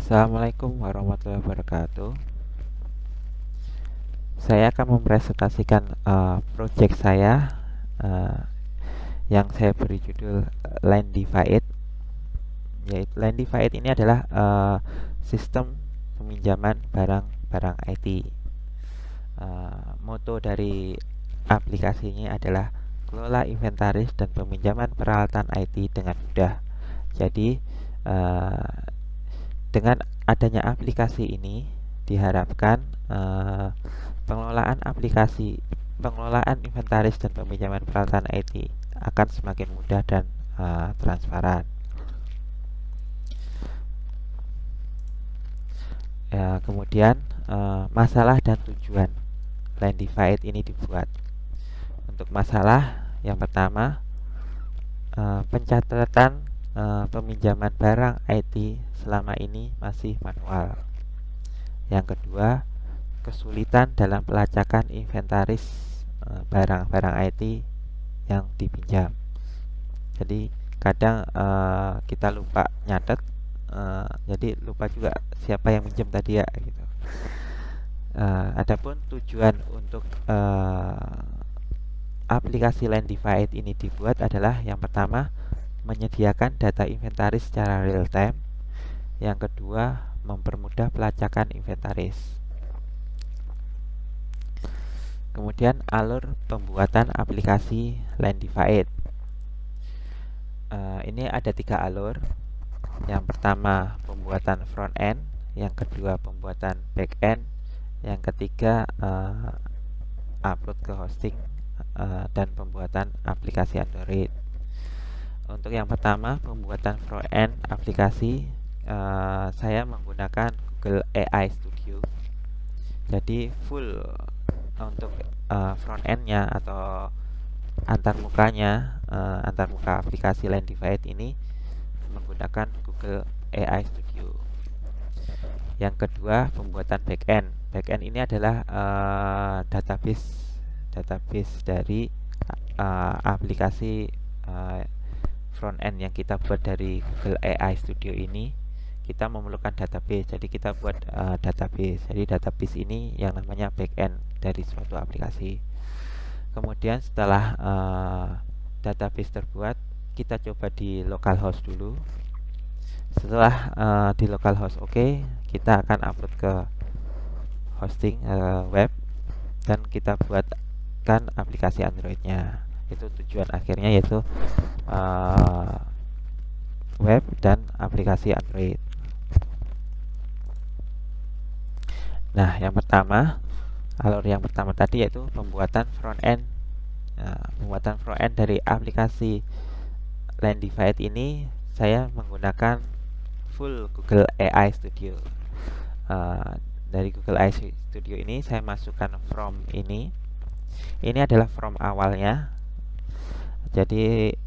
Assalamualaikum warahmatullahi wabarakatuh. Saya akan mempresentasikan project saya uh, yang saya beri judul Lendify. Yaitu Lendify ini adalah sistem peminjaman barang-barang IT. Moto dari aplikasi ini adalah kelola inventaris dan peminjaman peralatan IT dengan mudah. Jadi uh, dengan adanya aplikasi ini diharapkan pengelolaan inventaris dan peminjaman peralatan IT akan semakin mudah dan transparan. Kemudian masalah dan tujuan Lendify ini dibuat. Untuk masalah yang pertama, pencatatan peminjaman barang IT selama ini masih manual. Yang kedua, kesulitan dalam pelacakan inventaris barang-barang IT yang dipinjam. Jadi kadang kita lupa nyatet, jadi lupa juga siapa yang minjem tadi ya gitu. Adapun tujuan untuk aplikasi Lendify ini dibuat adalah yang pertama, menyediakan data inventaris secara real time. Yang kedua, mempermudah pelacakan inventaris. Kemudian alur pembuatan aplikasi Lendify. Ini ada 3 alur. Yang pertama pembuatan front end, yang kedua pembuatan back end, yang ketiga upload ke hosting dan pembuatan aplikasi Android. Untuk yang pertama pembuatan front end aplikasi, saya menggunakan Google AI Studio. Jadi full untuk front end-nya atau antarmuka aplikasi Lendify ini menggunakan Google AI Studio. Yang kedua pembuatan backend. Backend ini adalah database dari aplikasi front end yang kita buat dari Google AI Studio ini. Kita memerlukan database, jadi kita buat database. Jadi database ini yang namanya backend dari suatu aplikasi. Kemudian setelah database terbuat, kita coba di localhost dulu. Setelah di localhost oke, kita akan upload ke hosting web dan kita buatkan aplikasi Androidnya. Itu tujuan akhirnya, yaitu web dan aplikasi Android. Nah, alur yang pertama tadi yaitu pembuatan front end. Pembuatan front end dari aplikasi Lendify ini saya menggunakan full Google AI Studio. Dari Google AI Studio ini saya masukkan from ini. Ini adalah from awalnya. Jadi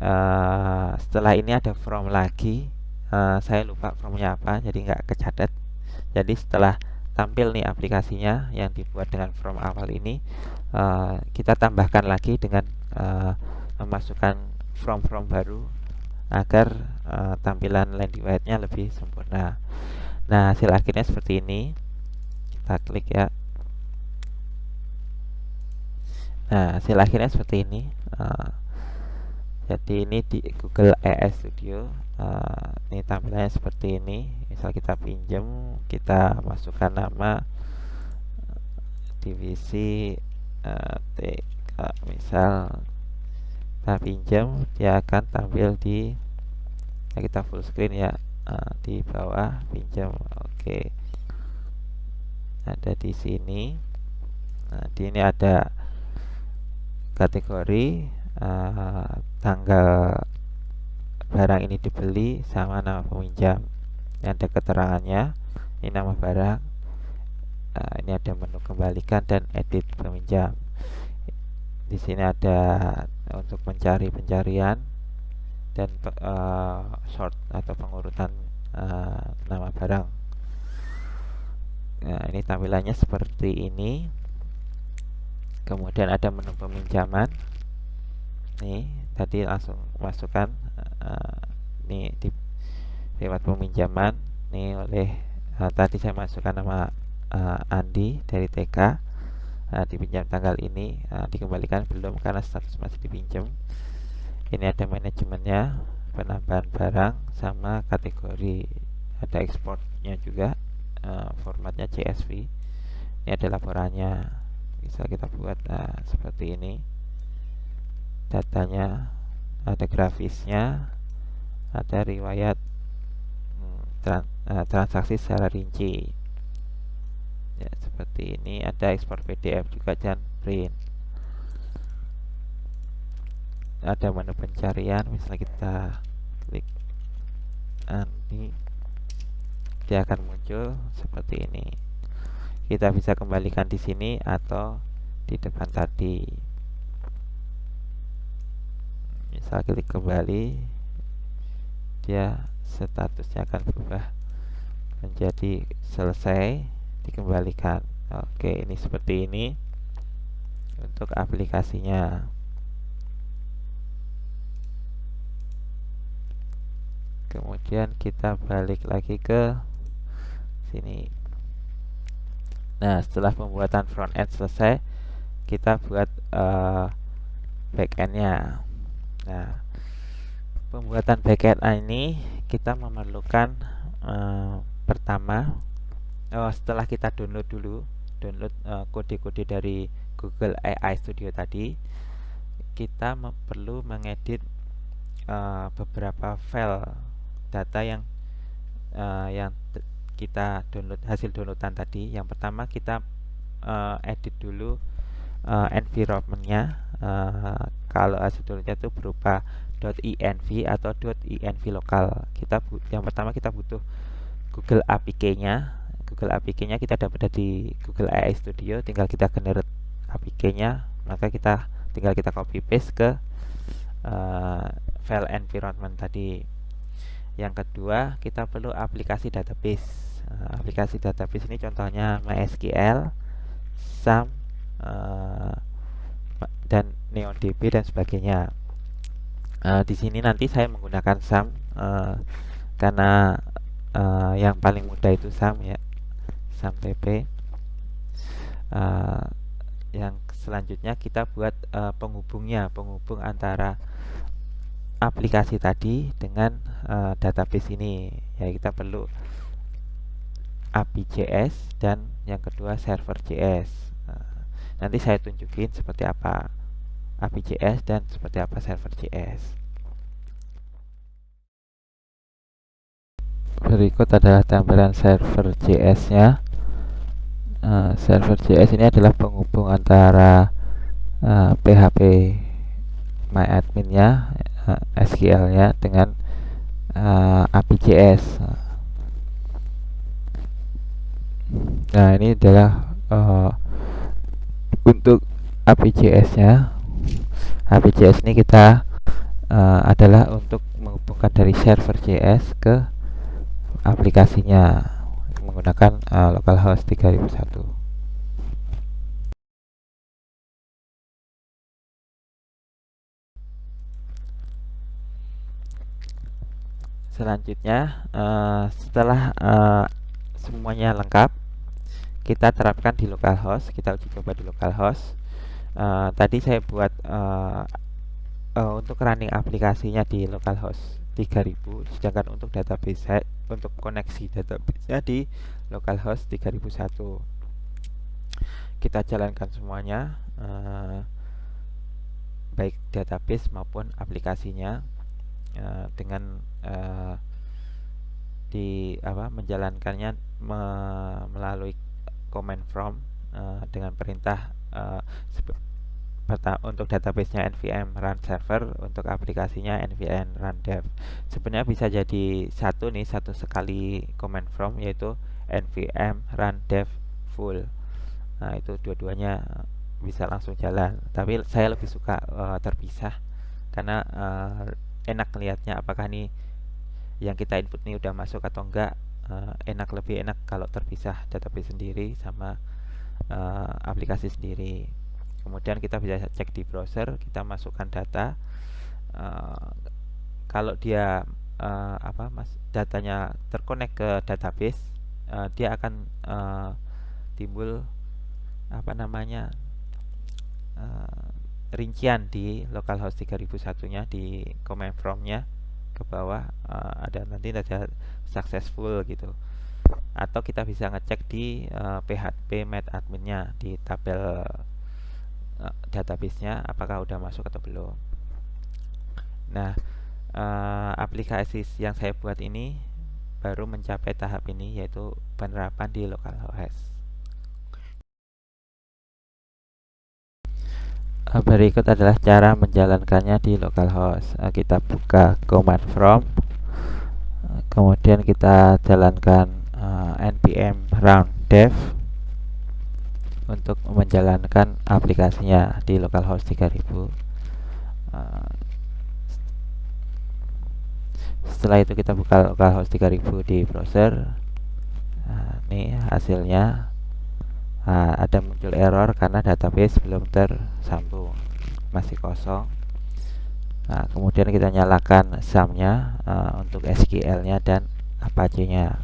setelah ini ada from lagi. Saya lupa fromnya apa, jadi nggak kecatat. Jadi setelah tampil nih aplikasinya yang dibuat dengan from awal ini, kita tambahkan lagi dengan memasukkan from baru agar tampilan Lendify-nya lebih sempurna. Nah, hasil akhirnya seperti ini. Kita klik ya. Nah, hasil akhirnya seperti ini. Jadi ini di Google AI Studio. Ini tampilannya seperti ini. Misal kita pinjam, kita masukkan nama divisi TK, misal kita pinjam, dia akan tampil di kita full screen ya, di bawah pinjam. Oke, ada di sini. Nah, di ini ada kategori, tanggal barang ini dibeli sama nama peminjam. Ini ada keterangannya, ini nama barang. Ini ada menu kembalikan dan edit peminjam. Di sini ada untuk mencari pencarian dan sort atau pengurutan nama barang. Nah, ini tampilannya seperti ini. Kemudian ada menu peminjaman. Nih, tadi langsung masukkan nih di lewat peminjaman nih oleh tadi saya masukkan nama Andi dari TK, dipinjam tanggal ini, dikembalikan belum karena status masih dipinjam. Ini ada manajemennya, penambahan barang, sama kategori, ada ekspornya juga, formatnya CSV. Ini ada laporannya, bisa kita buat seperti ini. Datanya, ada grafisnya, ada riwayat transaksi secara rinci. Ya, seperti ini. Ada ekspor PDF juga dan print. Ada menu pencarian, misalnya kita klik Andi, dia akan muncul seperti ini. Kita bisa kembalikan di sini atau di depan tadi. Misal klik kembali, dia statusnya akan berubah menjadi selesai, dikembalikan. Oke, ini seperti ini untuk aplikasinya. Kemudian kita balik lagi ke sini. Nah, setelah pembuatan front end selesai, kita buat back end-nya. Nah, pembuatan back end ini kita memerlukan pertama, setelah kita download kode-kode dari Google AI Studio tadi, kita perlu mengedit beberapa file data yang kita download, hasil downloadan tadi. Yang pertama kita edit dulu environment-nya. Kalau hasil downloadnya itu berupa .env atau .env lokal. Yang pertama kita butuh Google APK-nya. Google APK-nya kita dapat dari Google AI Studio, tinggal kita generate APK-nya, maka tinggal kita copy paste ke file environment tadi. Yang kedua, kita perlu aplikasi database. Aplikasi database ini contohnya MySQL, SAM, dan NeonDB dan sebagainya. Di sini nanti saya menggunakan SAM karena yang paling mudah itu SAM ya, SAMPP. Yang selanjutnya kita buat penghubung antara aplikasi tadi dengan database ini. Ya, kita perlu API.js dan yang kedua server.js. Nanti saya tunjukin seperti apa API.js dan seperti apa server.js. Berikut adalah gambaran server.js-nya. Server.js ini adalah penghubung antara PHP MyAdmin-nya, SQL-nya dengan API.js. Nah, ini adalah untuk API.js-nya. API.js ini kita adalah untuk menghubungkan dari server.js ke aplikasinya menggunakan localhost 3001. Selanjutnya, setelah semuanya lengkap, kita terapkan di localhost. Kita uji coba di localhost. Tadi saya buat untuk running aplikasinya di localhost 3000, sedangkan untuk database untuk koneksi database-nya di localhost 3001. Kita jalankan semuanya, baik database maupun aplikasinya, dengan menjalankannya melalui command prompt dengan perintah untuk database-nya nvm run server, untuk aplikasinya nvm run dev. Sebenarnya bisa jadi satu sekali command prompt, yaitu nvm run dev full. Nah, itu dua-duanya bisa langsung jalan, tapi saya lebih suka terpisah karena enak lihatnya apakah nih yang kita input ini udah masuk atau enggak. Lebih enak kalau terpisah, database sendiri sama aplikasi sendiri. Kemudian kita bisa cek di browser, kita masukkan data. Kalau dia datanya terkonek ke database, dia akan timbul apa namanya rincian di localhost 3001-nya di command prompt-nya ke bawah, ada nanti ada successful gitu. Atau kita bisa ngecek di php met admin-nya di tabel database-nya apakah udah masuk atau belum. Nah, aplikasi yang saya buat ini baru mencapai tahap ini, yaitu penerapan di localhost. Berikut adalah cara menjalankannya di localhost. Kita buka command prompt, kemudian kita jalankan npm run dev untuk menjalankan aplikasinya di localhost 3000. Setelah itu kita buka localhost 3000 di browser. Ini hasilnya. Ada muncul error karena database belum tersambung, masih kosong. Kemudian kita nyalakan SAM-nya untuk SQL-nya dan Apache-nya.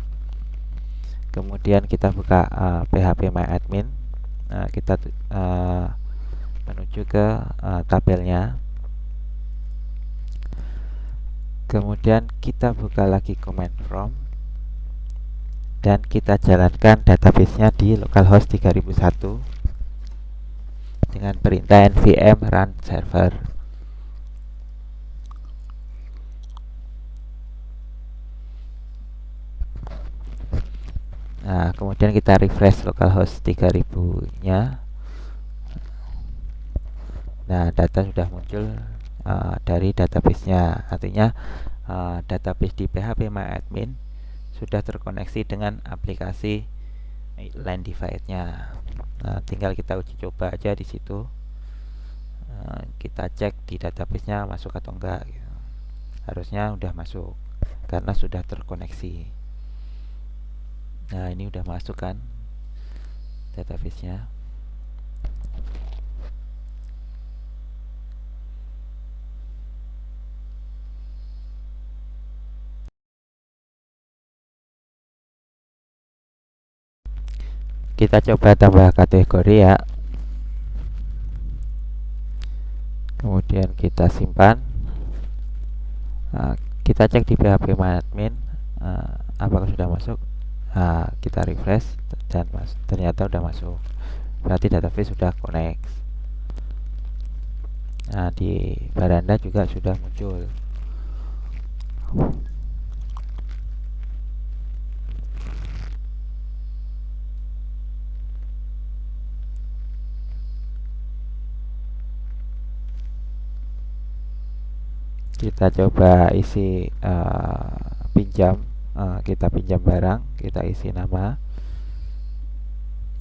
Kemudian kita buka PHP My Admin. Kita menuju ke tabelnya. Kemudian kita buka lagi command prompt dan kita jalankan database-nya di localhost 3001 dengan perintah npm run server. Nah, kemudian kita refresh localhost 3000-nya. Nah, data sudah muncul dari database-nya. Artinya database di PHP My Admin sudah terkoneksi dengan aplikasi Landify-nya. Nah, tinggal kita uji coba aja di situ. Kita cek di database-nya masuk atau enggak gitu. Harusnya udah masuk karena sudah terkoneksi. Nah, ini udah masuk kan database-nya. Kita coba tambah kategori ya. Kemudian kita simpan. Kita cek di PHP My Admin apakah sudah masuk. Kita refresh dan ternyata sudah masuk. Berarti database sudah connect. Nah, di baranda juga sudah muncul. Kita coba isi pinjam. Kita pinjam barang, kita isi nama,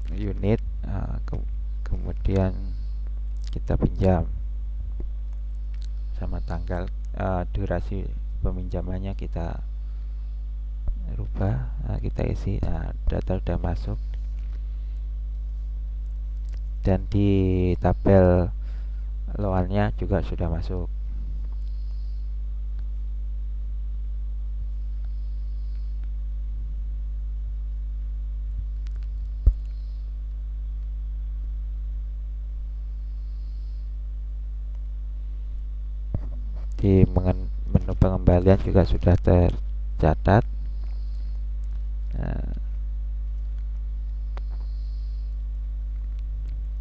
unit, kemudian kita pinjam sama tanggal, durasi peminjamannya kita rubah. Kita isi. Data sudah masuk dan di tabel loalnya juga sudah masuk. Di menu pengembalian juga sudah tercatat.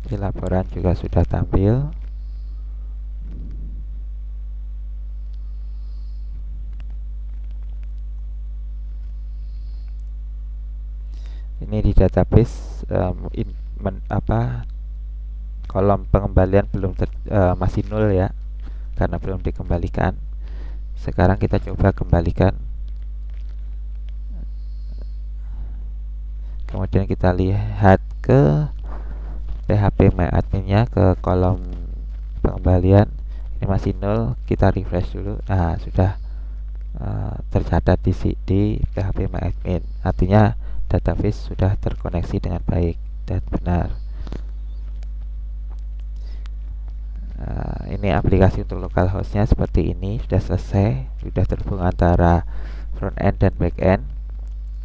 Di laporan juga sudah tampil. Ini di database kolom pengembalian belum masih 0 ya, karena belum dikembalikan. Sekarang kita coba kembalikan. Kemudian kita lihat ke PHP My Admin-nya, ke kolom pengembalian. Ini masih 0, kita refresh dulu. Nah, sudah tercatat di PHP My Admin. Artinya database sudah terkoneksi dengan baik dan benar. Ini aplikasi untuk localhost-nya seperti ini, sudah selesai, sudah terhubung antara front end dan back end.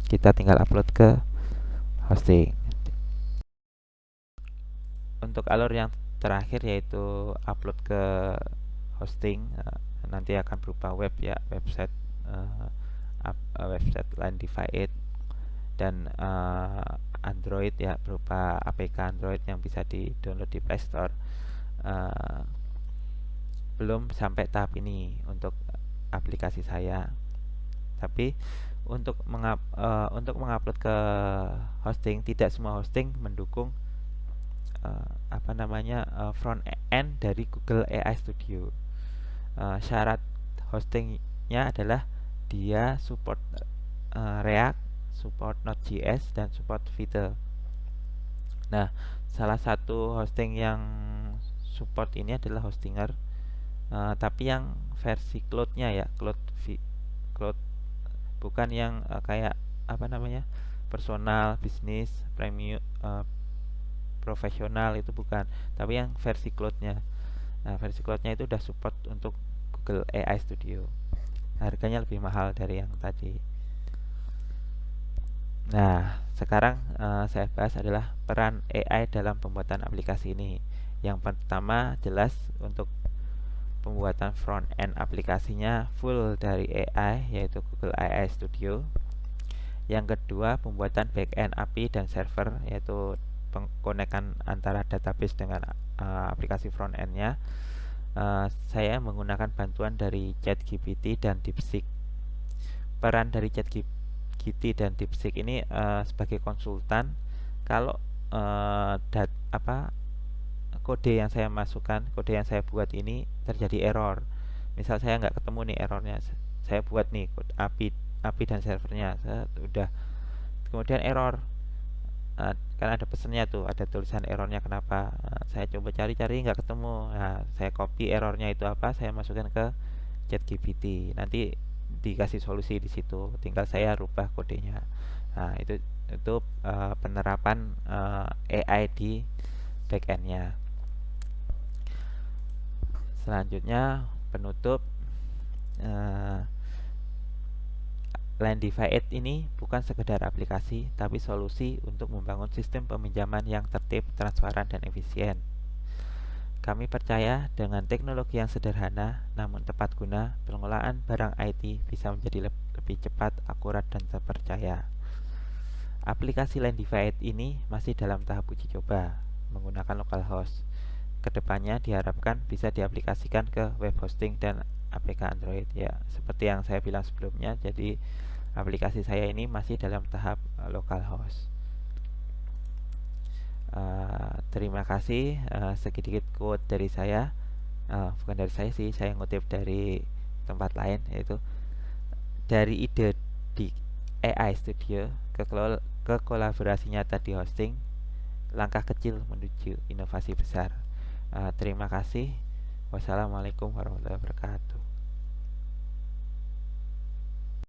Kita tinggal upload ke hosting. Untuk alur yang terakhir yaitu upload ke hosting, nanti akan berupa web ya, website Lendify dan Android ya, berupa APK Android yang bisa di-download di Play Store. Belum sampai tahap ini untuk aplikasi saya, tapi untuk mengupload ke hosting, tidak semua hosting mendukung front end dari Google AI Studio. Syarat hostingnya adalah dia support React, support Node.js, dan support Vite. Nah, salah satu hosting yang support ini adalah Hostinger, tapi yang versi cloud-nya ya, cloud, bukan yang kayak personal, bisnis, premium, profesional, itu bukan, tapi yang versi cloud-nya. Nah, versi cloud-nya itu udah support untuk Google AI Studio. Harganya lebih mahal dari yang tadi. Nah, sekarang saya bahas adalah peran AI dalam pembuatan aplikasi ini. Yang pertama, jelas untuk pembuatan front end aplikasinya full dari AI, yaitu Google AI Studio. Yang kedua, pembuatan back end API dan server, yaitu pengkonekan antara database dengan aplikasi front end-nya. Saya menggunakan bantuan dari ChatGPT dan DeepSeek. Peran dari ChatGPT dan DeepSeek ini sebagai konsultan kalau kode yang saya masukkan, kode yang saya buat ini terjadi error. Misal saya nggak ketemu nih errornya, saya buat nih kode API dan servernya, saya udah, kemudian error. Kan ada pesannya tuh, ada tulisan errornya kenapa. Saya coba cari-cari nggak ketemu. Nah, saya copy errornya itu apa, saya masukkan ke ChatGPT. Nanti dikasih solusi di situ. Tinggal saya rubah kodenya. Nah, itu penerapan AI di backendnya. Selanjutnya penutup. Lendify ini bukan sekedar aplikasi, tapi solusi untuk membangun sistem peminjaman yang tertib, transparan, dan efisien. Kami percaya dengan teknologi yang sederhana namun tepat guna, pengelolaan barang IT bisa menjadi lebih cepat, akurat, dan terpercaya. Aplikasi Lendify ini masih dalam tahap uji coba menggunakan localhost. Kedepannya diharapkan bisa diaplikasikan ke web hosting dan APK Android ya, seperti yang saya bilang sebelumnya. Jadi aplikasi saya ini masih dalam tahap localhost. Terima kasih. Sedikit quote dari saya, bukan dari saya sih, saya ngutip dari tempat lain, yaitu dari ide di AI Studio ke kolaborasi nyata di hosting, langkah kecil menuju inovasi besar. Terima kasih. Wassalamualaikum warahmatullahi wabarakatuh.